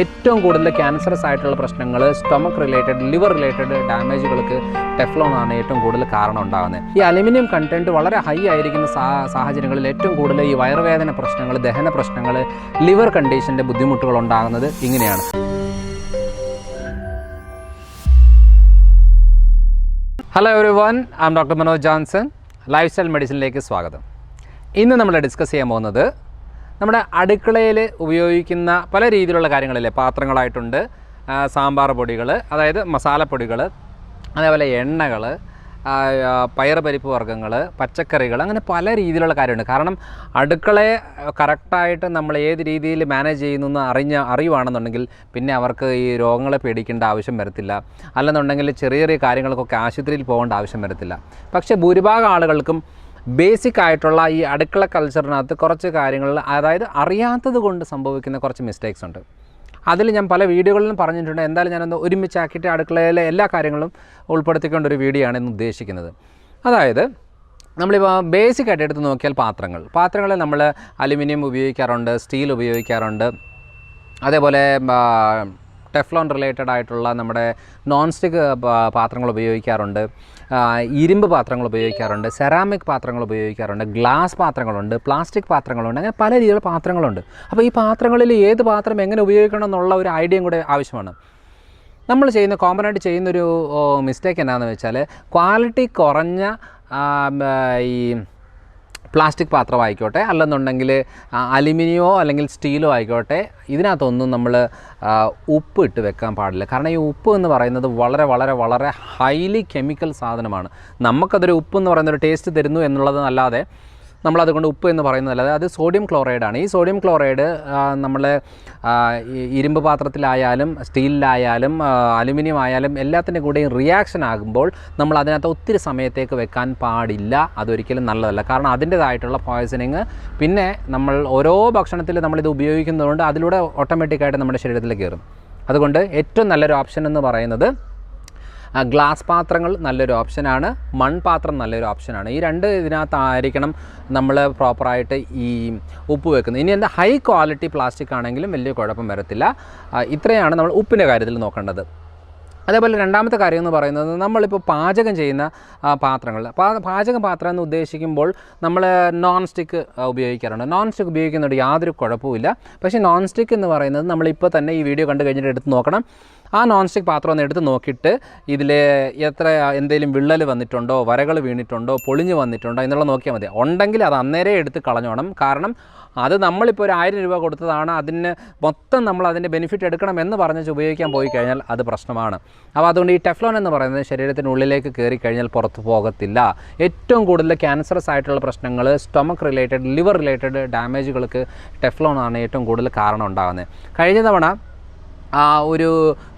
ഏറ്റവും കൂടുതൽ ക്യാൻസറസ് ആയിട്ടുള്ള പ്രശ്നങ്ങൾ, സ്റ്റൊമക്ക് റിലേറ്റഡ്, ലിവർ റിലേറ്റഡ് ഡാമേജുകൾക്ക് ടെഫ്ലോൺ ആണ് ഏറ്റവും കൂടുതൽ കാരണം ഉണ്ടാകുന്നത്. ഈ അലുമിനിയം കണ്ടൻറ്റ് വളരെ ഹൈ ആയിരിക്കുന്ന സാഹചര്യങ്ങളിൽ ഏറ്റവും കൂടുതൽ ഈ വയറുവേദന പ്രശ്നങ്ങൾ, ദഹന പ്രശ്നങ്ങൾ, ലിവർ കണ്ടീഷൻ്റെ ബുദ്ധിമുട്ടുകൾ ഉണ്ടാകുന്നത് ഇങ്ങനെയാണ്. Hello everyone, I am doctor Manoj Johnson. Lifestyle മെഡിസിനിലേക്ക് സ്വാഗതം. ഇന്ന് നമ്മൾ ഡിസ്കസ് ചെയ്യാൻ പോകുന്നത് നമ്മുടെ അടുക്കളയിൽ ഉപയോഗിക്കുന്ന പല രീതിയിലുള്ള കാര്യങ്ങളില്ലേ, പാത്രങ്ങളായിട്ടുണ്ട്, സാമ്പാർ പൊടികൾ, അതായത് മസാലപ്പൊടികൾ, അതേപോലെ എണ്ണകൾ, പയർ പരിപ്പ് വർഗ്ഗങ്ങൾ, പച്ചക്കറികൾ, അങ്ങനെ പല രീതിയിലുള്ള കാര്യമുണ്ട്. കാരണം അടുക്കളയെ കറക്റ്റായിട്ട് നമ്മൾ ഏത് രീതിയിൽ മാനേജ് ചെയ്യുന്നു അറിയുവാണെന്നുണ്ടെങ്കിൽ പിന്നെ അവർക്ക് ഈ രോഗങ്ങളെ പേടിക്കേണ്ട ആവശ്യം വരത്തില്ല. അല്ലെന്നുണ്ടെങ്കിൽ ചെറിയ ചെറിയ കാര്യങ്ങൾക്കൊക്കെ ആശുപത്രിയിൽ പോകേണ്ട ആവശ്യം വരത്തില്ല. പക്ഷേ ഭൂരിഭാഗം ആളുകൾക്കും ബേസിക് ആയിട്ടുള്ള ഈ അടുക്കള കൾച്ചറിനകത്ത് കുറച്ച് കാര്യങ്ങൾ, അതായത് അറിയാത്തത് കൊണ്ട് സംഭവിക്കുന്ന കുറച്ച് മിസ്റ്റേക്സ് ഉണ്ട്. അതിൽ ഞാൻ പല വീഡിയോകളിലും പറഞ്ഞിട്ടുണ്ട്. എന്തായാലും ഞാനൊന്ന് ഒരുമിച്ചാക്കിയിട്ട് അടുക്കളയിലെ എല്ലാ കാര്യങ്ങളും ഉൾപ്പെടുത്തിക്കൊണ്ട് ഒരു വീഡിയോ ആണ് ഇന്ന് ഉദ്ദേശിക്കുന്നത്. അതായത് നമ്മളിപ്പോൾ ബേസിക്കായിട്ട് എടുത്ത് നോക്കിയാൽ പാത്രങ്ങളിൽ നമ്മൾ അലുമിനിയം ഉപയോഗിക്കാറുണ്ട്, സ്റ്റീൽ ഉപയോഗിക്കാറുണ്ട്, അതേപോലെ ടെഫ്ലോൺ റിലേറ്റഡ് ആയിട്ടുള്ള നമ്മുടെ നോൺ സ്റ്റിക്ക് പാത്രങ്ങൾ ഉപയോഗിക്കാറുണ്ട്, ഇരുമ്പ് പാത്രങ്ങൾ ഉപയോഗിക്കാറുണ്ട്, സെറാമിക് പാത്രങ്ങൾ ഉപയോഗിക്കാറുണ്ട്, ഗ്ലാസ് പാത്രങ്ങളുണ്ട്, പ്ലാസ്റ്റിക് പാത്രങ്ങളുണ്ട്, അങ്ങനെ പല രീതിയിലുള്ള പാത്രങ്ങളുണ്ട്. അപ്പോൾ ഈ പാത്രങ്ങളിൽ ഏത് പാത്രം എങ്ങനെ ഉപയോഗിക്കണം എന്നുള്ള ഒരു ഐഡിയയും കൂടെ ആവശ്യമാണ്. നമ്മൾ കോമണായിട്ട് ചെയ്യുന്നൊരു മിസ്റ്റേക്ക് എന്താണെന്ന് വെച്ചാൽ, ക്വാളിറ്റി കുറഞ്ഞ ഈ പ്ലാസ്റ്റിക് പാത്രമായിക്കോട്ടെ, അല്ലെന്നുണ്ടെങ്കിൽ അലുമിനിയമോ അല്ലെങ്കിൽ സ്റ്റീലോ ആയിക്കോട്ടെ, ഇതിനകത്തൊന്നും നമ്മൾ ഉപ്പ് ഇട്ട് വെക്കാൻ പാടില്ല. കാരണം ഈ ഉപ്പ് എന്ന് പറയുന്നത് വളരെ വളരെ വളരെ ഹൈലി കെമിക്കൽ സാധനമാണ്. നമുക്കതൊരു ഉപ്പ് എന്ന് പറയുന്നൊരു ടേസ്റ്റ് തരുന്നു എന്നുള്ളത് അല്ലാതെ നമ്മളതുകൊണ്ട് ഉപ്പ് എന്ന് പറയുന്നതല്ലാതെ അത് സോഡിയം ക്ലോറൈഡാണ്. ഈ സോഡിയം ക്ലോറൈഡ് നമ്മൾ ഇരുമ്പ് പാത്രത്തിലായാലും സ്റ്റീലിലായാലും അലുമിനിയം ആയാലും എല്ലാത്തിൻ്റെ കൂടെയും റിയാക്ഷൻ ആകുമ്പോൾ നമ്മൾ അതിനകത്ത് ഒത്തിരി സമയത്തേക്ക് വെക്കാൻ പാടില്ല. അതൊരിക്കലും നല്ലതല്ല. കാരണം അതിൻ്റേതായിട്ടുള്ള പോയ്സണിങ് പിന്നെ നമ്മൾ ഓരോ ഭക്ഷണത്തിൽ നമ്മളിത് ഉപയോഗിക്കുന്നതുകൊണ്ട് അതിലൂടെ ഓട്ടോമാറ്റിക്കായിട്ട് നമ്മുടെ ശരീരത്തിലേക്ക് കയറും. അതുകൊണ്ട് ഏറ്റവും നല്ലൊരു ഓപ്ഷൻ എന്ന് പറയുന്നത് ഗ്ലാസ് പാത്രങ്ങൾ നല്ലൊരു ഓപ്ഷനാണ്, മൺപാത്രം നല്ലൊരു ഓപ്ഷനാണ്. ഈ രണ്ട് ഇതിനകത്തായിരിക്കണം നമ്മൾ പ്രോപ്പറായിട്ട് ഈ ഉപ്പ് വെക്കുന്നത്. ഇനി എന്താ ഹൈ ക്വാളിറ്റി പ്ലാസ്റ്റിക് ആണെങ്കിലും വലിയ കുഴപ്പം വരത്തില്ല. ഇത്രയാണ് നമ്മൾ ഉപ്പിൻ്റെ കാര്യത്തിൽ നോക്കേണ്ടത്. അതേപോലെ രണ്ടാമത്തെ കാര്യം എന്ന് പറയുന്നത്, നമ്മളിപ്പോൾ പാചകം ചെയ്യുന്ന പാത്രങ്ങൾ, പാചകം എന്ന് ഉദ്ദേശിക്കുമ്പോൾ നമ്മൾ നോൺ സ്റ്റിക്ക് ഉപയോഗിക്കാറുണ്ട്. നോൺ സ്റ്റിക്ക് ഉപയോഗിക്കുന്നതുകൊണ്ട് യാതൊരു കുഴപ്പമില്ല. പക്ഷേ നോൺ സ്റ്റിക്ക് എന്ന് പറയുന്നത് നമ്മളിപ്പോൾ തന്നെ ഈ വീഡിയോ കണ്ടു കഴിഞ്ഞിട്ട് എടുത്ത് നോക്കണം. ആ നോൺ സ്റ്റിക്ക് പാത്രം ഒന്ന് എടുത്ത് നോക്കിയിട്ട് ഇതിൽ എന്തെങ്കിലും വിള്ളൽ വന്നിട്ടുണ്ടോ, വരകൾ വീണിട്ടുണ്ടോ, പൊളിഞ്ഞ് വന്നിട്ടുണ്ടോ എന്നുള്ളത് നോക്കിയാൽ മതി. ഉണ്ടെങ്കിൽ അത് അന്നേരം എടുത്ത് കളഞ്ഞോണം. കാരണം അത് നമ്മളിപ്പോൾ ഒരു 1000 രൂപ കൊടുത്തതാണ്, അതിന് മൊത്തം നമ്മൾ അതിൻ്റെ ബെനിഫിറ്റ് എടുക്കണം എന്ന് പറഞ്ഞ് ഉപയോഗിക്കാൻ പോയി കഴിഞ്ഞാൽ അത് പ്രശ്നമാണ്. അപ്പോൾ അതുകൊണ്ട് ഈ ടെഫ്ലോൺ എന്ന് പറയുന്നത് ശരീരത്തിനുള്ളിലേക്ക് കയറി കഴിഞ്ഞാൽ പുറത്ത് പോകത്തില്ല. ഏറ്റവും കൂടുതൽ ക്യാൻസറസ് ആയിട്ടുള്ള പ്രശ്നങ്ങൾ, സ്റ്റൊമക്ക് റിലേറ്റഡ്, ലിവർ റിലേറ്റഡ് ഡാമേജുകൾക്ക് ടെഫ്ലോൺ ആണ് ഏറ്റവും കൂടുതൽ കാരണം ഉണ്ടാകുന്നത്. കഴിഞ്ഞ തവണ ഒരു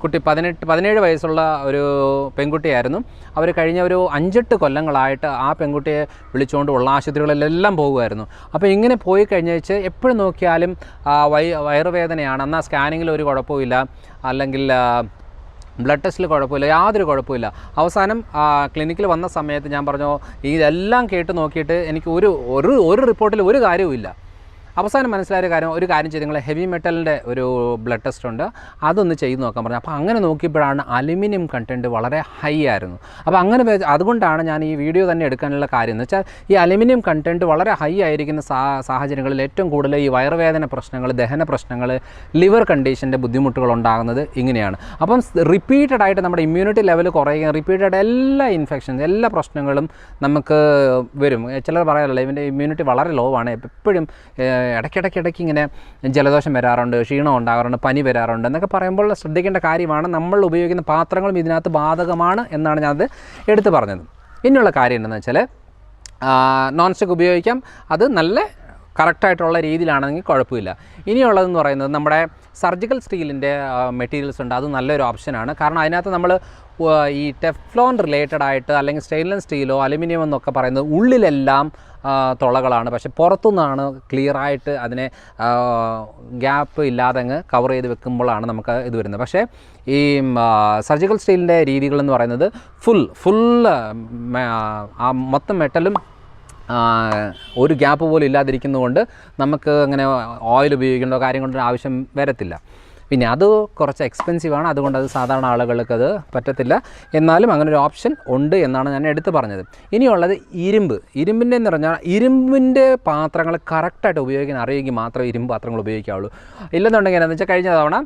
കുട്ടി 17 വയസ്സുള്ള ഒരു പെൺകുട്ടിയായിരുന്നു. അവർ കഴിഞ്ഞ ഒരു 5-8 കൊല്ലങ്ങളായിട്ട് ആ പെൺകുട്ടിയെ വിളിച്ചുകൊണ്ട് ഉള്ള ആശുപത്രികളിലെല്ലാം പോകുമായിരുന്നു. അപ്പോൾ ഇങ്ങനെ പോയി കഴിഞ്ഞേച്ച് എപ്പോഴും നോക്കിയാലും വയറുവേദനയാണ്. എന്നാൽ സ്കാനിങ്ങിൽ ഒരു കുഴപ്പമില്ല, അല്ലെങ്കിൽ ബ്ലഡ് ടെസ്റ്റിൽ കുഴപ്പമില്ല, യാതൊരു കുഴപ്പമില്ല. അവസാനം ക്ലിനിക്കിൽ വന്ന സമയത്ത് ഞാൻ പറഞ്ഞു, ഇതെല്ലാം കേട്ട് നോക്കിയിട്ട് എനിക്ക് ഒരു റിപ്പോർട്ടിൽ ഒരു കാര്യവുമില്ല. അവസാനം മനസ്സിലായ ഒരു കാര്യം ചെയ്ത് നിങ്ങൾ ഹെവി മെറ്റലിൻ്റെ ഒരു ബ്ലഡ് ടെസ്റ്റ് ഉണ്ട്, അതൊന്ന് ചെയ്ത് നോക്കാൻ പറഞ്ഞു. അപ്പോൾ അങ്ങനെ നോക്കിയപ്പോഴാണ് അലുമിനിയം കണ്ടൻറ്റ് വളരെ ഹൈ ആയിരുന്നു. അപ്പോൾ അതുകൊണ്ടാണ് ഞാൻ ഈ വീഡിയോ തന്നെ എടുക്കാനുള്ള കാര്യം എന്ന് വെച്ചാൽ, ഈ അലുമിനിയം കണ്ടൻറ്റ് വളരെ ഹൈ ആയിരിക്കുന്ന സാഹചര്യങ്ങളിൽ ഏറ്റവും കൂടുതൽ ഈ വയറുവേദന പ്രശ്നങ്ങൾ, ദഹന പ്രശ്നങ്ങൾ, ലിവർ കണ്ടീഷൻ്റെ ബുദ്ധിമുട്ടുകൾ ഉണ്ടാകുന്നത് ഇങ്ങനെയാണ്. അപ്പം റിപ്പീറ്റഡ് ആയിട്ട് നമ്മുടെ ഇമ്മ്യൂണിറ്റി ലെവൽ കുറയുകയും റിപ്പീറ്റഡ് എല്ലാ ഇൻഫെക്ഷൻസ്, എല്ലാ പ്രശ്നങ്ങളും നമുക്ക് വരും. ചിലർ പറയാറില്ല ഇവൻ്റെ ഇമ്മ്യൂണിറ്റി വളരെ ലോ ആണ്, എപ്പോഴും ഇടയ്ക്കിടയ്ക്ക് ഇങ്ങനെ ജലദോഷം വരാറുണ്ട്, ക്ഷീണം ഉണ്ടാകാറുണ്ട്, പനി വരാറുണ്ട് എന്നൊക്കെ പറയുമ്പോൾ ശ്രദ്ധിക്കേണ്ട കാര്യമാണ്. നമ്മൾ ഉപയോഗിക്കുന്ന പാത്രങ്ങളും ഇതിനകത്ത് ബാധകമാണ് എന്നാണ് ഞാനത് എടുത്തു പറഞ്ഞത്. ഇനിയുള്ള കാര്യം എന്താണെന്ന് വെച്ചാൽ, നോൺ സ്റ്റിക്ക് ഉപയോഗിക്കാം, അത് നല്ല കറക്റ്റായിട്ടുള്ള രീതിയിലാണെങ്കിൽ കുഴപ്പമില്ല. ഇനിയുള്ളതെന്ന് പറയുന്നത് നമ്മുടെ സർജിക്കൽ സ്റ്റീലിൻ്റെ മെറ്റീരിയൽസ് ഉണ്ട്, അത് നല്ലൊരു ഓപ്ഷനാണ്. കാരണം അതിനകത്ത് നമ്മൾ ഈ ടെഫ്ലോൺ റിലേറ്റഡ് ആയിട്ട്, അല്ലെങ്കിൽ സ്റ്റെയിൻലെസ് സ്റ്റീലോ അലുമിനിയം എന്നൊക്കെ പറയുന്നത് ഉള്ളിലെല്ലാം തുളകളാണ്, പക്ഷേ പുറത്തുനിന്നാണ് ക്ലിയറായിട്ട് അതിനെ ഗ്യാപ്പ് ഇല്ലാതെ അങ്ങ് കവർ ചെയ്ത് വെക്കുമ്പോഴാണ് നമുക്ക് ഇത് വരുന്നത്. പക്ഷേ ഈ സർജിക്കൽ സ്റ്റീലിൻ്റെ രീതികളെന്ന് പറയുന്നത് ഫുൾ മൊത്തം മെറ്റലും ഒരു ഗ്യാപ്പ് പോലും ഇല്ലാതിരിക്കുന്നതുകൊണ്ട് നമുക്ക് അങ്ങനെ ഓയിൽ ഉപയോഗിക്കേണ്ട കാര്യം കൊണ്ടൊരു ആവശ്യം വരത്തില്ല. പിന്നെ അത് കുറച്ച് എക്സ്പെൻസീവാണ്, അതുകൊണ്ട് അത് സാധാരണ ആളുകൾക്ക് അത് പറ്റത്തില്ല. എന്നാലും അങ്ങനെ ഒരു ഓപ്ഷൻ ഉണ്ട് എന്നാണ് ഞാൻ എടുത്തു പറഞ്ഞത്. ഇനിയുള്ളത് ഇരുമ്പിൻ്റെ എന്ന് പറഞ്ഞാൽ ഇരുമ്പിൻ്റെ പാത്രങ്ങൾ കറക്റ്റായിട്ട് ഉപയോഗിക്കാൻ അറിയെങ്കിൽ മാത്രമേ ഇരുമ്പ് പാത്രങ്ങൾ ഉപയോഗിക്കാവുള്ളൂ. ഇല്ലെന്നുണ്ടെങ്കിൽ എന്താണെന്ന് വെച്ചാൽ കഴിഞ്ഞ തവണ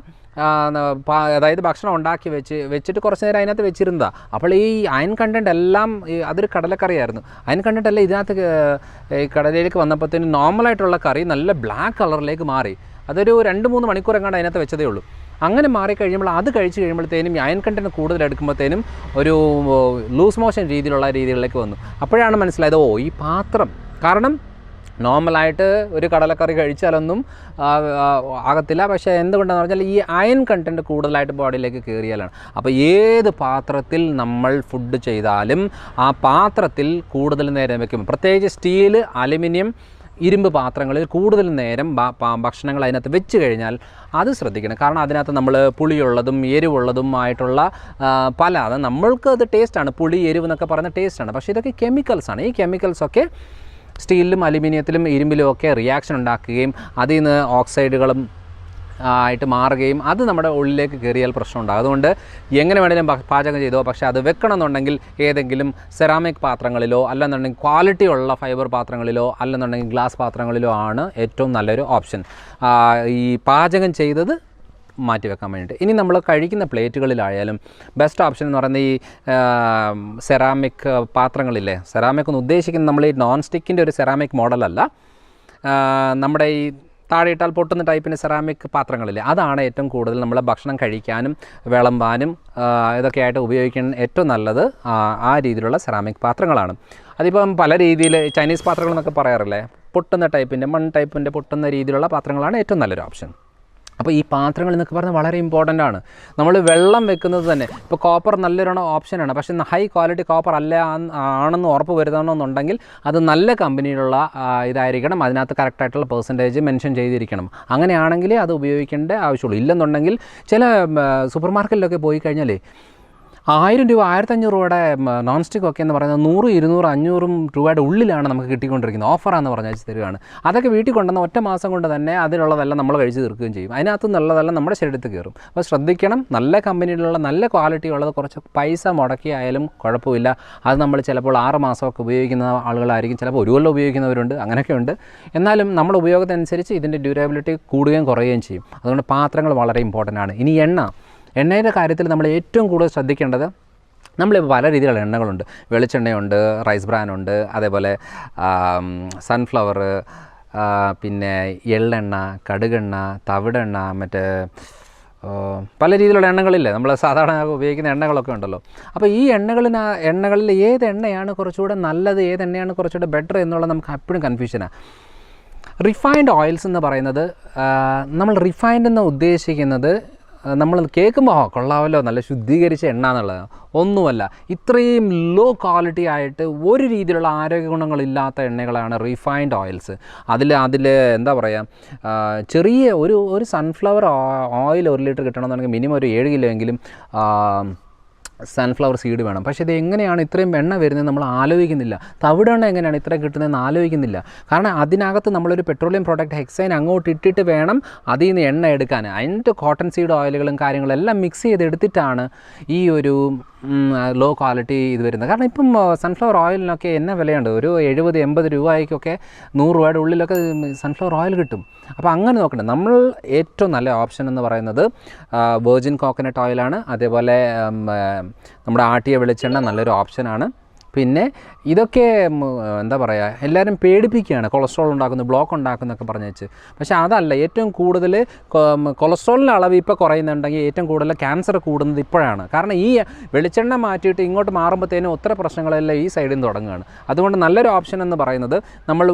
അതായത് ഭക്ഷണം ഉണ്ടാക്കി വെച്ചിട്ട് കുറച്ച് നേരം അതിനകത്ത് വെച്ചിരുന്നതാണ്. അപ്പോൾ ഈ അയൺ കണ്ടൻറ്റ് എല്ലാം അതൊരു കടലക്കറിയായിരുന്നു. അയൺ കണ്ടൻറ്റ് എല്ലാം ഇതിനകത്ത് കടലയിലേക്ക് വന്നപ്പോഴത്തേനും നോർമലായിട്ടുള്ള കറി നല്ല ബ്ലാക്ക് കളറിലേക്ക് മാറി. അതൊരു 2-3 മണിക്കൂർ എങ്ങാണ്ട് അതിനകത്ത് വെച്ചതേ ഉള്ളൂ. അങ്ങനെ മാറിക്കഴിയുമ്പോൾ അത് കഴിച്ച് കഴിയുമ്പോഴത്തേനും അയൺ കണ്ടൻറ്റ് കൂടുതൽ എടുക്കുമ്പോഴത്തേനും ഒരു ലൂസ് മോഷൻ രീതിയിലേക്ക് വന്നു. അപ്പോഴാണ് മനസ്സിലായത് ഈ പാത്രം, കാരണം നോർമലായിട്ട് ഒരു കടലക്കറി കഴിച്ചാലൊന്നും ആകത്തില്ല. പക്ഷേ എന്തുകൊണ്ടാണെന്ന് പറഞ്ഞാൽ ഈ അയൺ കണ്ടൻറ്റ് കൂടുതലായിട്ട് ബോഡിയിലേക്ക് കയറിയാലാണ്. അപ്പോൾ ഏത് പാത്രത്തിൽ നമ്മൾ ഫുഡ് ചെയ്താലും ആ പാത്രത്തിൽ കൂടുതൽ നേരം വയ്ക്കും. പ്രത്യേകിച്ച് സ്റ്റീൽ, അലുമിനിയം, ഇരുമ്പ് പാത്രങ്ങളിൽ കൂടുതൽ നേരം ഭക്ഷണങ്ങൾ അതിനകത്ത് വെച്ച് കഴിഞ്ഞാൽ അത് ശ്രദ്ധിക്കണം. കാരണം അതിനകത്ത് നമ്മൾ പുളിയുള്ളതും എരിവുള്ളതും ആയിട്ടുള്ള അത് നമ്മൾക്ക് അത് ടേസ്റ്റാണ്. പുളി, എരിവ് എന്നൊക്കെ പറയുന്ന ടേസ്റ്റാണ്. പക്ഷേ ഇതൊക്കെ കെമിക്കൽസാണ്. ഈ കെമിക്കൽസൊക്കെ സ്റ്റീലിലും അലുമിനിയത്തിലും ഇരുമ്പിലും ഒക്കെ റിയാക്ഷൻ ഉണ്ടാക്കുകയും അതിൽ നിന്ന് ഓക്സൈഡുകളും ആയിട്ട് മാറുകയും അത് നമ്മുടെ ഉള്ളിലേക്ക് കയറിയാൽ പ്രശ്നമുണ്ടാകും. അതുകൊണ്ട് എങ്ങനെ വേണമെങ്കിലും പാചകം ചെയ്തോ, പക്ഷേ അത് വെക്കണമെന്നുണ്ടെങ്കിൽ ഏതെങ്കിലും സെറാമിക് പാത്രങ്ങളിലോ അല്ലെന്നുണ്ടെങ്കിൽ ക്വാളിറ്റി ഉള്ള ഫൈബർ പാത്രങ്ങളിലോ അല്ലെന്നുണ്ടെങ്കിൽ ഗ്ലാസ് പാത്രങ്ങളിലോ ആണ് ഏറ്റവും നല്ലൊരു ഓപ്ഷൻ ഈ പാചകം ചെയ്തത് മാറ്റി വെക്കാൻ വേണ്ടിയിട്ട്. ഇനി നമ്മൾ കഴിക്കുന്ന പ്ലേറ്റുകളിലായാലും ബെസ്റ്റ് ഓപ്ഷൻ എന്ന് പറയുന്നത് ഈ സെറാമിക് പാത്രങ്ങളില്ലേ. സെറാമിക് എന്ന് ഉദ്ദേശിക്കുന്നത് നമ്മൾ ഈ നോൺ സ്റ്റിക്കിൻ്റെ ഒരു സെറാമിക് മോഡലല്ല, നമ്മുടെ ഈ താഴെ ഇട്ടാൽ പൊട്ടുന്ന ടൈപ്പിൻ്റെ സെറാമിക് പാത്രങ്ങളില്ലേ, അതാണ് ഏറ്റവും കൂടുതൽ നമ്മൾ ഭക്ഷണം കഴിക്കാനും വിളമ്പാനും ഇതൊക്കെ ആയിട്ട് ഉപയോഗിക്കാൻ ഏറ്റവും നല്ലത് ആ രീതിയിലുള്ള സെറാമിക് പാത്രങ്ങളാണ്. അതിപ്പം പല രീതിയിൽ ചൈനീസ് പാത്രങ്ങൾ എന്നൊക്കെ പറയാറില്ലേ, പൊട്ടുന്ന ടൈപ്പിൻ്റെ മൺ ടൈപ്പിൻ്റെ പൊട്ടുന്ന രീതിയിലുള്ള പാത്രങ്ങളാണ് ഏറ്റവും നല്ലൊരു ഓപ്ഷൻ. അപ്പോൾ ഈ പാത്രങ്ങൾ എന്നൊക്കെ പറഞ്ഞാൽ വളരെ ഇമ്പോർട്ടൻ്റ് ആണ്. നമ്മൾ വെള്ളം വെക്കുന്നത് തന്നെ ഇപ്പോൾ കോപ്പർ നല്ലൊരു ഓപ്ഷനാണ്. പക്ഷേ ഹൈ ക്വാളിറ്റി കോപ്പർ ആണെന്ന് ഉറപ്പ് വരുത്തണമെന്നുണ്ടെങ്കിൽ അത് നല്ല കമ്പനിയിലുള്ള ഇതായിരിക്കണം. അതിനകത്ത് കറക്റ്റായിട്ടുള്ള പെർസെൻറ്റേജ് മെൻഷൻ ചെയ്തിരിക്കണം. അങ്ങനെയാണെങ്കിലേ അത് ഉപയോഗിക്കേണ്ട ആവശ്യമുള്ളൂ. ഇല്ലെന്നുണ്ടെങ്കിൽ ചില സൂപ്പർ മാർക്കറ്റിലൊക്കെ പോയി കഴിഞ്ഞാൽ 1000 രൂപ 1500 രൂപയുടെ നോൺ സ്റ്റിക്ക് ഒക്കെ എന്ന് പറയുന്നത് 100, 200, 500 രൂപയുടെ ഉള്ളിലാണ് നമുക്ക് കിട്ടിക്കൊണ്ടിരിക്കുന്നത്. ഓഫറാണെന്ന് പറഞ്ഞാൽ തരികയാണ്. അതൊക്കെ വീട്ടിൽ കൊണ്ടുവന്ന ഒറ്റ മാസം കൊണ്ട് തന്നെ അതിലുള്ളതെല്ലാം നമ്മൾ കഴിച്ച് തീർക്കുകയും ചെയ്യും. അതിനകത്ത് നല്ലതെല്ലാം നമ്മുടെ ശരീരത്തിൽ കയറും. അപ്പോൾ ശ്രദ്ധിക്കണം, നല്ല കമ്പനിയിലുള്ള നല്ല ക്വാളിറ്റി ഉള്ളത് കുറച്ച് പൈസ മുടക്കിയായാലും കുഴപ്പമില്ല. അത് നമ്മൾ ചിലപ്പോൾ 6 മാസമൊക്കെ ഉപയോഗിക്കുന്ന ആളുകളായിരിക്കും, ചിലപ്പോൾ 1 കൊല്ലം ഉപയോഗിക്കുന്നവരുണ്ട്, അങ്ങനെയൊക്കെ ഉണ്ട്. എന്നാലും നമ്മുടെ ഉപയോഗത്തിനനുസരിച്ച് ഇതിൻ്റെ ഡ്യൂറബിലിറ്റി കൂടുകയും കുറയുകയും ചെയ്യും. അതുകൊണ്ട് പാത്രങ്ങൾ വളരെ ഇമ്പോർട്ടൻ്റ് ആണ്. ഇനി എണ്ണയുടെ കാര്യത്തിൽ നമ്മൾ ഏറ്റവും കൂടുതൽ ശ്രദ്ധിക്കേണ്ടത്, നമ്മളിപ്പോൾ പല രീതിയിലുള്ള എണ്ണകളുണ്ട്. വെളിച്ചെണ്ണയുണ്ട്, റൈസ് ബ്രാനുണ്ട്, അതേപോലെ സൺഫ്ലവർ, പിന്നെ എള്ളെണ്ണ, കടുകെണ്ണ, തവിടെണ്ണ, മറ്റേ പല രീതിയിലുള്ള എണ്ണകളില്ലേ, നമ്മൾ സാധാരണ ഉപയോഗിക്കുന്ന എണ്ണകളൊക്കെ ഉണ്ടല്ലോ. അപ്പോൾ ഈ എണ്ണകളിൽ ഏത് എണ്ണയാണ് കുറച്ചുകൂടെ നല്ലത്, ഏത് എണ്ണയാണ് കുറച്ചുകൂടെ ബെറ്റർ എന്നുള്ളത് നമുക്ക് എപ്പോഴും കൺഫ്യൂഷനാണ്. റിഫൈൻഡ് ഓയിൽസ് എന്ന് പറയുന്നത്, നമ്മൾ റിഫൈൻഡ് എന്ന് ഉദ്ദേശിക്കുന്നത് നമ്മൾ കേൾക്കുമ്പോൾ കൊള്ളാമല്ലോ നല്ല ശുദ്ധീകരിച്ച എണ്ണ എന്നുള്ളത് ഒന്നുമല്ല. ഇത്രയും ലോ ക്വാളിറ്റി ആയിട്ട് ഒരു രീതിയിലുള്ള ആരോഗ്യ ഗുണങ്ങളില്ലാത്ത എണ്ണകളാണ് റിഫൈൻഡ് ഓയിൽസ്. അതിൽ എന്താ പറയുക, ചെറിയ ഒരു സൺഫ്ലവർ ഓയിൽ 1 ലിറ്റർ കിട്ടണമെന്നുണ്ടെങ്കിൽ മിനിമം ഒരു 7 കിലോ എങ്കിലും സൺഫ്ലവർ സീഡ് വേണം. പക്ഷേ ഇത് എങ്ങനെയാണ് ഇത്രയും എണ്ണ വരുന്നത് നമ്മൾ ആലോചിക്കുന്നില്ല. തവിടെണ്ണ എങ്ങനെയാണ് ഇത്ര കിട്ടുന്നതെന്ന് ആലോചിക്കുന്നില്ല. കാരണം അതിനകത്ത് നമ്മളൊരു പെട്രോളിയം പ്രോഡക്റ്റ് ഹെക്സൈൻ അങ്ങോട്ട് ഇട്ടിട്ട് വേണം അതിൽ നിന്ന് എണ്ണ എടുക്കാൻ. അതിൻ്റെ കോട്ടൺ സീഡ് ഓയിലുകളും കാര്യങ്ങളും എല്ലാം മിക്സ് ചെയ്തെടുത്തിട്ടാണ് ഈ ഒരു ലോ ക്വാളിറ്റി ഇത് വരുന്നത്. കാരണം ഇപ്പം സൺഫ്ലവർ ഓയിലിനൊക്കെ എന്നാ വിലയുണ്ട്, ഒരു 70-80 രൂപയ്ക്കൊക്കെ 100 രൂപയുടെ ഉള്ളിലൊക്കെ സൺഫ്ലവർ ഓയിൽ കിട്ടും. അപ്പോൾ അങ്ങനെ നോക്കണം. നമ്മൾ ഏറ്റവും നല്ല ഓപ്ഷൻ എന്ന് പറയുന്നത് വെർജിൻ കോക്കനട്ട് ഓയിലാണ്. അതേപോലെ നമ്മുടെ ആട്ടിയ വെളിച്ചെണ്ണ നല്ലൊരു ഓപ്ഷനാണ്. പിന്നെ ഇതൊക്കെ എന്താ പറയുക, എല്ലാവരും പേടിപ്പിക്കുകയാണ്, കൊളസ്ട്രോൾ ഉണ്ടാക്കുന്നു, ബ്ലോക്ക് ഉണ്ടാക്കുന്നൊക്കെ പറഞ്ഞു വെച്ച്. പക്ഷേ അതല്ല, ഏറ്റവും കൂടുതൽ കൊളസ്ട്രോളിൻ്റെ അളവ് ഇപ്പോൾ കുറയുന്നുണ്ടെങ്കിൽ ഏറ്റവും കൂടുതൽ ക്യാൻസർ കൂടുന്നത് ഇപ്പോഴാണ്. കാരണം ഈ വെളിച്ചെണ്ണ മാറ്റിയിട്ട് ഇങ്ങോട്ട് മാറുമ്പോഴത്തേനും ഒത്തിരി പ്രശ്നങ്ങളെല്ലാം ഈ സൈഡിൽ നിന്ന് തുടങ്ങുകയാണ്. അതുകൊണ്ട് നല്ലൊരു ഓപ്ഷൻ എന്ന് പറയുന്നത് നമ്മൾ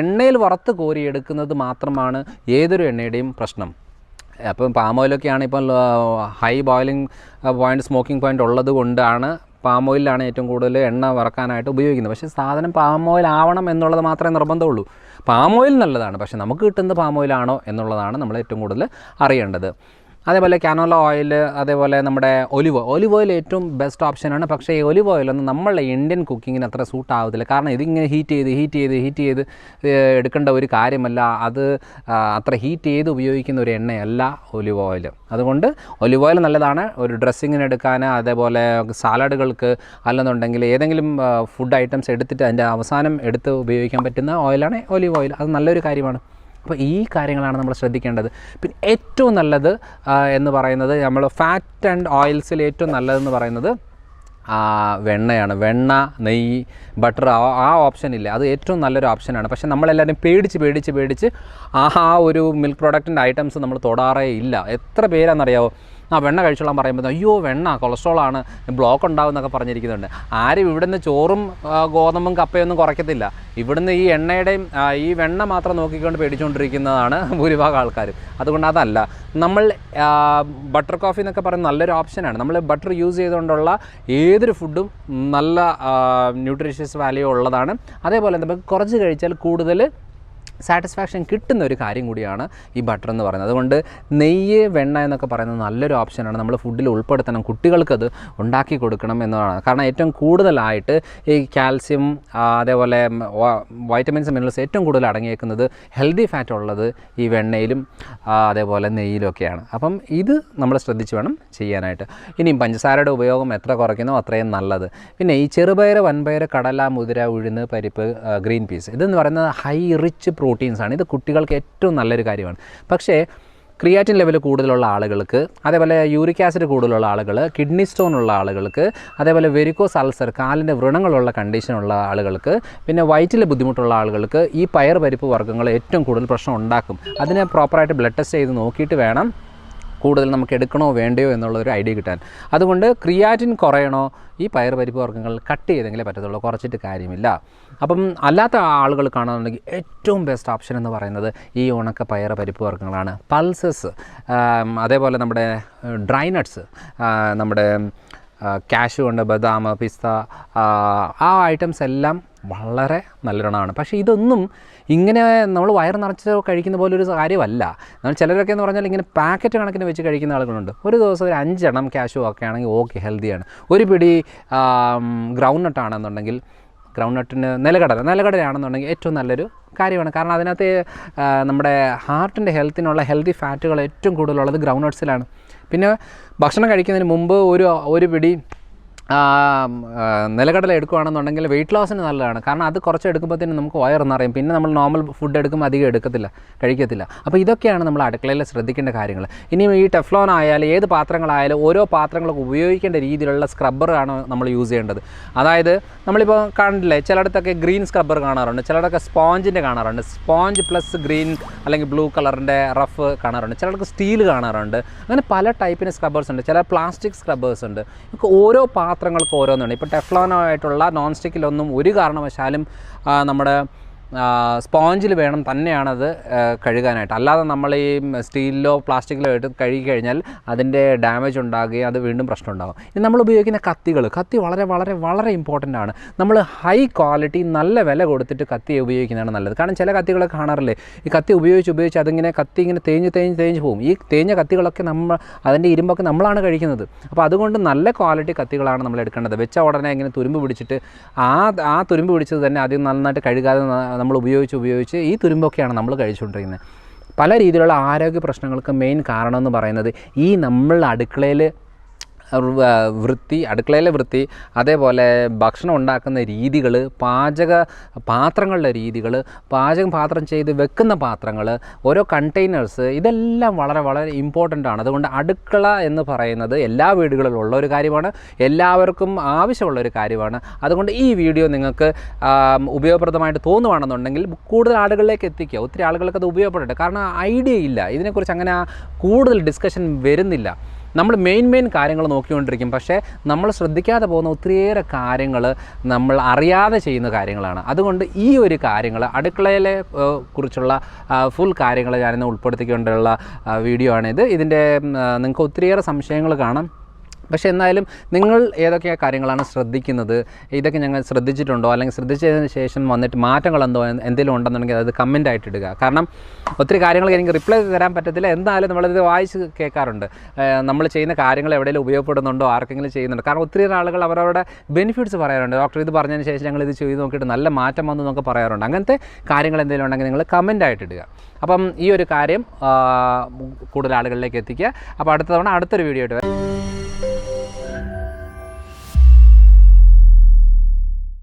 എണ്ണയിൽ വറുത്ത് കോരിയെടുക്കുന്നത് മാത്രമാണ് ഏതൊരു എണ്ണയുടെയും പ്രശ്നം. അപ്പം പാം ഓയിലൊക്കെയാണ് ഇപ്പം high boiling point, smoking point ഉള്ളത് കൊണ്ടാണ് പാം ഓയിലാണ് ഏറ്റവും കൂടുതൽ എണ്ണ വറക്കാനായിട്ട് ഉപയോഗിക്കുന്നത്. പക്ഷേ സാധനം പാം ഓയിൽ ആവണം എന്നുള്ളത് മാത്രമേ നിർബന്ധമുള്ളൂ. പാം ഓയിൽ നല്ലതാണ്, പക്ഷേ നമുക്ക് കിട്ടുന്നത് പാം ഓയിലാണോ എന്നുള്ളതാണ് നമ്മൾ ഏറ്റവും കൂടുതൽ അറിയേണ്ടത്. അതേപോലെ കാനോല ഓയിൽ, അതേപോലെ നമ്മുടെ ഒലിവ് ഓയിൽ ഏറ്റവും ബെസ്റ്റ് ഓപ്ഷനാണ്. പക്ഷേ ഈ ഒലിവ് ഓയിലൊന്നും നമ്മളുടെ ഇന്ത്യൻ കുക്കിങ്ങിന് അത്ര സൂട്ട് ആവത്തില്ല. കാരണം ഇതിങ്ങനെ ഹീറ്റ് ചെയ്ത് എടുക്കേണ്ട ഒരു കാര്യമല്ല. അത് അത്ര ഹീറ്റ് ചെയ്ത് ഉപയോഗിക്കുന്ന ഒരു എണ്ണയല്ല ഒലിവ് ഓയിൽ. അതുകൊണ്ട് ഒലിവ് ഓയിൽ നല്ലതാണ് ഒരു ഡ്രസ്സിങ്ങിന് എടുക്കാൻ, അതേപോലെ സാലഡുകൾക്ക്, അല്ലെന്നുണ്ടെങ്കിൽ ഏതെങ്കിലും ഫുഡ് ഐറ്റംസ് എടുത്തിട്ട് അതിൻ്റെ അവസാനം എടുത്ത് ഉപയോഗിക്കാൻ പറ്റുന്ന ഓയിലാണ് ഒലിവ് ഓയിൽ. അത് നല്ലൊരു കാര്യമാണ്. അപ്പോൾ ഈ കാര്യങ്ങളാണ് നമ്മൾ ശ്രദ്ധിക്കേണ്ടത്. പിന്നെ ഏറ്റവും നല്ലത് എന്ന് പറയുന്നത് നമ്മൾ ഫാറ്റ് ആൻഡ് ഓയിൽസിൽ ഏറ്റവും നല്ലതെന്ന് പറയുന്നത് വെണ്ണയാണ്. വെണ്ണ, നെയ്യ്, ബട്ടർ, ആ ഓപ്ഷൻ ഇല്ല, അത് ഏറ്റവും നല്ലൊരു ഓപ്ഷനാണ്. പക്ഷേ നമ്മളെല്ലാവരും പേടിച്ച് ആ ഒരു മിൽക്ക് പ്രോഡക്റ്റിൻ്റെ ഐറ്റംസ് നമ്മൾ തൊടാറേ ഇല്ല. എത്ര പേരാണെന്നറിയാമോ വെണ്ണ കഴിച്ചോളാൻ പറയുമ്പോൾ അയ്യോ വെണ്ണ കൊളസ്ട്രോളാണ്, ബ്ലോക്ക് ഉണ്ടാവും എന്നൊക്കെ പറഞ്ഞിരിക്കുന്നുണ്ട്. ആരും ഇവിടുന്ന് ചോറും ഗോതമ്പും കപ്പയൊന്നും കുറയ്ക്കത്തില്ല. ഇവിടുന്ന് ഈ എണ്ണയുടെയും ഈ വെണ്ണ മാത്രം നോക്കിക്കൊണ്ട് പേടിച്ചുകൊണ്ടിരിക്കുന്നതാണ് ഭൂരിഭാഗം ആൾക്കാരും. അതുകൊണ്ട് അതല്ല, നമ്മൾ ബട്ടർ കോഫി എന്നൊക്കെ പറയുന്നത് നല്ലൊരു ഓപ്ഷനാണ്. നമ്മൾ ബട്ടർ യൂസ് ചെയ്തുകൊണ്ടുള്ള ഏതൊരു ഫുഡും നല്ല ന്യൂട്രീഷ്യസ് വാല്യൂ ഉള്ളതാണ്. അതേപോലെ നമുക്ക് കുറച്ച് കഴിച്ചാൽ കൂടുതൽ സാറ്റിസ്ഫാക്ഷൻ കിട്ടുന്ന ഒരു കാര്യം കൂടിയാണ് ഈ ബട്ടർ എന്ന് പറയുന്നത്. അതുകൊണ്ട് നെയ്യ്, വെണ്ണ എന്നൊക്കെ പറയുന്നത് നല്ലൊരു ഓപ്ഷനാണ്. നമ്മൾ ഫുഡിൽ ഉൾപ്പെടുത്തണം, കുട്ടികൾക്കത് ഉണ്ടാക്കി കൊടുക്കണം എന്നതാണ്. കാരണം ഏറ്റവും കൂടുതലായിട്ട് ഈ കാൽസ്യം, അതേപോലെ വൈറ്റമിൻസ്, മിനറൽസ് ഏറ്റവും കൂടുതൽ അടങ്ങിയേക്കുന്നത് ഹെൽത്തി ഫാറ്റ് ഉള്ളത് ഈ വെണ്ണയിലും അതേപോലെ നെയ്യിലൊക്കെയാണ്. അപ്പം ഇത് നമ്മൾ ശ്രദ്ധിച്ച് വേണം ചെയ്യാനായിട്ട്. ഇനിയും പഞ്ചസാരയുടെ ഉപയോഗം എത്ര കുറയ്ക്കുന്നോ അത്രയും നല്ലത്. പിന്നെ ഈ ചെറുപയർ, വൻപയർ, കടല, മുതിര, ഉഴുന്ന്, പരിപ്പ്, ഗ്രീൻ പീസ് ഇതെന്ന് പറയുന്നത് ഹൈ റിച്ച് പ്രോട്ടീൻസാണ്. ഇത് കുട്ടികൾക്ക് ഏറ്റവും നല്ലൊരു കാര്യമാണ്. പക്ഷേ ക്രിയാറ്റിൻ ലെവൽ കൂടുതലുള്ള ആളുകൾക്ക്, അതേപോലെ യൂറിക് ആസിഡ് കൂടുതലുള്ള ആളുകൾ, കിഡ്നി സ്റ്റോൺ ഉള്ള ആളുകൾക്ക്, അതേപോലെ വെരിക്കോസ് അൾസർ കാലിൻ്റെ വ്രണങ്ങളുള്ള കണ്ടീഷനുള്ള ആളുകൾക്ക്, പിന്നെ വയറ്റിൽ ബുദ്ധിമുട്ടുള്ള ആളുകൾക്ക് ഈ പയർ, പരിപ്പ് വർഗ്ഗങ്ങൾ ഏറ്റവും കൂടുതൽ പ്രശ്നം ഉണ്ടാക്കും. അതിനെ പ്രോപ്പറായിട്ട് ബ്ലഡ് ടെസ്റ്റ് ചെയ്ത് നോക്കിയിട്ട് വേണം കൂടുതൽ നമുക്ക് എടുക്കണോ വേണ്ടയോ എന്നുള്ളൊരു ഐഡിയ കിട്ടാൻ. അതുകൊണ്ട് ക്രിയാറ്റിൻ കുറയണോ ഈ പയർ, പരിപ്പ് വർഗ്ഗങ്ങൾ കട്ട് ചെയ്തെങ്കിലേ പറ്റത്തുള്ളൂ, കുറച്ചിട്ട് കാര്യമില്ല. അപ്പം അല്ലാത്ത ആളുകൾ കാണുന്നുണ്ടെങ്കിൽ ഏറ്റവും ബെസ്റ്റ് ഓപ്ഷൻ എന്ന് പറയുന്നത് ഈ ഉണക്ക പയർ, പരിപ്പ് വർഗ്ഗങ്ങളാണ്. പൾസസ്, അതേപോലെ നമ്മുടെ ഡ്രൈ നട്ട്സ്, നമ്മുടെ കാഷ്യൂ ഉണ്ട്, ബദാം, പിസ്ത, ആ ഐറ്റംസ് എല്ലാം വളരെ നല്ലൊരെണ്ണമാണ്. പക്ഷേ ഇതൊന്നും ഇങ്ങനെ നമ്മൾ വയറ് നിറച്ച് കഴിക്കുന്ന പോലെ ഒരു കാര്യമല്ല. നമ്മൾ ചിലരൊക്കെ എന്ന് പറഞ്ഞാൽ ഇങ്ങനെ പാക്കറ്റ് കണക്കിന് വെച്ച് കഴിക്കുന്ന ആളുകളുണ്ട്. ഒരു ദിവസം ഒരു 5 എണ്ണം കാഷ്യൂ ഒക്കെ ആണെങ്കിൽ ഓക്കെ, ഹെൽത്തിയാണ്. ഒരു പിടി ഗ്രൗണ്ട് നട്ടാണെന്നുണ്ടെങ്കിൽ, ഗ്രൗണ്ട് നട്ടിന് നിലക്കടലയാണെന്നുണ്ടെങ്കിൽ ഏറ്റവും നല്ലൊരു കാര്യമാണ്. കാരണം അതിനകത്ത് നമ്മുടെ ഹാർട്ടിൻ്റെ ഹെൽത്തിനുള്ള ഹെൽത്തി ഫാറ്റുകൾ ഏറ്റവും കൂടുതലുള്ളത് ഗ്രൗണ്ട് നട്ട്സിലാണ്. പിന്നെ ഭക്ഷണം കഴിക്കുന്നതിന് മുമ്പ് ഒരു പിടി നിലക്കടല എടുക്കുകയാണെന്നുണ്ടെങ്കിൽ വെയിറ്റ് ലോസിന് നല്ലതാണ്. കാരണം അത് കുറച്ച് എടുക്കുമ്പോഴത്തേനും നമുക്ക് വയറെന്നറിയും. പിന്നെ നമ്മൾ നോർമൽ ഫുഡ് എടുക്കുമ്പോൾ അധികം കഴിക്കത്തില്ല. അപ്പോൾ ഇതൊക്കെയാണ് നമ്മൾ അടുക്കളയിൽ ശ്രദ്ധിക്കേണ്ട കാര്യങ്ങൾ. ഇനിയും ഈ ടെഫ്ലോൺ ആയാലും ഏത് പാത്രങ്ങളായാലും ഓരോ പാത്രങ്ങൾക്ക് ഉപയോഗിക്കേണ്ട രീതിയിലുള്ള സ്ക്രബ്ബറാണ് നമ്മൾ യൂസ് ചെയ്യേണ്ടത്. അതായത് നമ്മളിപ്പോൾ കണ്ടില്ലേ, ചിലയിടത്തൊക്കെ ഗ്രീൻ സ്ക്രബ്ബർ കാണാറുണ്ട്, ചിലയിടത്തൊക്കെ സ്പോഞ്ചിൻ്റെ കാണാറുണ്ട്, സ്പോഞ്ച് പ്ലസ് ഗ്രീൻ അല്ലെങ്കിൽ ബ്ലൂ കളറിൻ്റെ റഫ് കാണാറുണ്ട്, ചിലർക്ക് സ്റ്റീൽ കാണാറുണ്ട്. അങ്ങനെ പല ടൈപ്പിന് സ്ക്രബ്ബേഴ്സ് ഉണ്ട്. ചില പ്ലാസ്റ്റിക് സ്ക്രബ്ബേഴ്സ് ഉണ്ട്. ഓരോ പാത്രങ്ങൾക്ക് ഓരോന്നുണ്ട്. ഇപ്പോൾ ടെഫ്ലോണായിട്ടുള്ള നോൺ സ്റ്റിക്കിലൊന്നും ഒരു കാരണവശാലും നമ്മുടെ സ്പോഞ്ചിൽ വേണം തന്നെയാണത് കഴുകാനായിട്ട്. അല്ലാതെ നമ്മൾ ഈ സ്റ്റീലിലോ പ്ലാസ്റ്റിക്കിലോ ആയിട്ട് കഴുകി കഴിഞ്ഞാൽ അതിൻ്റെ ഡാമേജ് ഉണ്ടാകുകയും അത് വീണ്ടും പ്രശ്നം ഉണ്ടാകും. ഇനി നമ്മൾ ഉപയോഗിക്കുന്ന കത്തി വളരെ വളരെ വളരെ ഇമ്പോർട്ടൻ്റ് ആണ്. നമ്മൾ ഹൈ ക്വാളിറ്റി നല്ല വില കൊടുത്തിട്ട് കത്തി ഉപയോഗിക്കുന്നതാണ് നല്ലത്. കാരണം ചില കത്തികളൊക്കെ കാണാറില്ലേ, ഈ കത്തി ഉപയോഗിച്ച് അതിങ്ങനെ കത്തി ഇങ്ങനെ തേഞ്ഞ് പോകും. ഈ തേഞ്ഞ കത്തികളൊക്കെ അതിൻ്റെ ഇരുമ്പൊക്കെ നമ്മളാണ് കഴിക്കുന്നത്. അപ്പോൾ അതുകൊണ്ട് നല്ല ക്വാളിറ്റി കത്തികളാണ് നമ്മൾ എടുക്കേണ്ടത്. വെച്ച ഉടനെ ഇങ്ങനെ തുരുമ്പ് പിടിച്ചിട്ട് ആ തുരുമ്പ് പിടിച്ചത് തന്നെ ആദ്യം നന്നായിട്ട് കഴുകാതെ നമ്മൾ ഉപയോഗിച്ച് ഈ തുരുമ്പൊക്കെയാണ് നമ്മൾ കഴിച്ചുകൊണ്ടിരിക്കുന്നത്. പല രീതിയിലുള്ള ആരോഗ്യ പ്രശ്നങ്ങൾക്ക് മെയിൻ കാരണം എന്ന് പറയുന്നത് ഈ നമ്മൾ അടുക്കളയിലെ വൃത്തി, അതേപോലെ ഭക്ഷണം ഉണ്ടാക്കുന്ന രീതികൾ, പാത്രങ്ങളുടെ രീതികൾ, പാത്രം ചെയ്ത് വെക്കുന്ന പാത്രങ്ങൾ, ഓരോ കണ്ടെയ്നേഴ്സ്, ഇതെല്ലാം വളരെ വളരെ ഇമ്പോർട്ടൻ്റ് ആണ്. അതുകൊണ്ട് അടുക്കള എന്ന് പറയുന്നത് എല്ലാ വീടുകളിലും ഉള്ള ഒരു കാര്യമാണ്, എല്ലാവർക്കും ആവശ്യമുള്ളൊരു കാര്യമാണ്. അതുകൊണ്ട് ഈ വീഡിയോ നിങ്ങൾക്ക് ഉപയോഗപ്രദമായിട്ട് തോന്നുവാണെന്നുണ്ടെങ്കിൽ കൂടുതൽ ആളുകളിലേക്ക് എത്തിക്കുക. ഒത്തിരി ആളുകൾക്ക് അത് ഉപയോഗപ്പെടട്ടെ. കാരണം ഐഡിയ ഇല്ല, ഇതിനെക്കുറിച്ച് അങ്ങനെ കൂടുതൽ ഡിസ്കഷൻ വരുന്നില്ല. നമ്മൾ മെയിൻ കാര്യങ്ങൾ നോക്കിക്കൊണ്ടിരിക്കും. പക്ഷേ നമ്മൾ ശ്രദ്ധിക്കാതെ പോകുന്ന ഒത്തിരിയേറെ കാര്യങ്ങൾ നമ്മൾ അറിയാതെ ചെയ്യുന്ന കാര്യങ്ങളാണ്. അതുകൊണ്ട് ഈ ഒരു കാര്യങ്ങൾ അടുക്കളയിലെ കുറിച്ചുള്ള ഫുൾ കാര്യങ്ങൾ ഞാനിന്ന് ഉൾപ്പെടുത്തിക്കൊണ്ടുള്ള വീഡിയോ ആണിത്. ഇതിൻ്റെ നിങ്ങൾക്ക് ഒത്തിരിയേറെ സംശയങ്ങൾ കാണാം. പക്ഷേ എന്നാലും നിങ്ങൾ ഏതൊക്കെ കാര്യങ്ങളാണ് ശ്രദ്ധിക്കുന്നത്, ഇതൊക്കെ ഞങ്ങൾ ശ്രദ്ധിച്ചിട്ടുണ്ടോ, അല്ലെങ്കിൽ ശ്രദ്ധിച്ചതിന് ശേഷം വന്നിട്ട് മാറ്റങ്ങളെന്തോ എന്തെങ്കിലും ഉണ്ടെന്നുണ്ടെങ്കിൽ അത് കമൻ്റ് ആയിട്ട് ഇടുക. കാരണം ഒത്തിരി കാര്യങ്ങൾ എനിക്ക് റിപ്ലൈ തരാൻ പറ്റത്തില്ല, എന്തായാലും നമ്മളിത് വായിച്ച് കേൾക്കാറുണ്ട്. നമ്മൾ ചെയ്യുന്ന കാര്യങ്ങൾ എവിടെയെങ്കിലും ഉപയോഗപ്പെടുന്നുണ്ടോ, ആർക്കെങ്കിലും ചെയ്യുന്നുണ്ടോ. കാരണം ഒത്തിരി ആളുകൾ അവരവരുടെ ബെനിഫിറ്റ്സ് പറയാറുണ്ട്. ഡോക്ടർ ഇത് പറഞ്ഞതിന് ശേഷം ഞങ്ങൾ ഇത് ചെയ്ത് നോക്കിയിട്ട് നല്ല മാറ്റം വന്നു എന്നൊക്കെ പറയാറുണ്ട്. അങ്ങനത്തെ കാര്യങ്ങൾ എന്തെങ്കിലും ഉണ്ടെങ്കിൽ നിങ്ങൾ കമൻ്റ് ആയിട്ട് ഇടുക. അപ്പം ഈ ഒരു കാര്യം കൂടുതൽ ആളുകളിലേക്ക് എത്തിക്കുക. അപ്പോൾ അടുത്ത തവണ അടുത്തൊരു വീഡിയോ ആയിട്ട്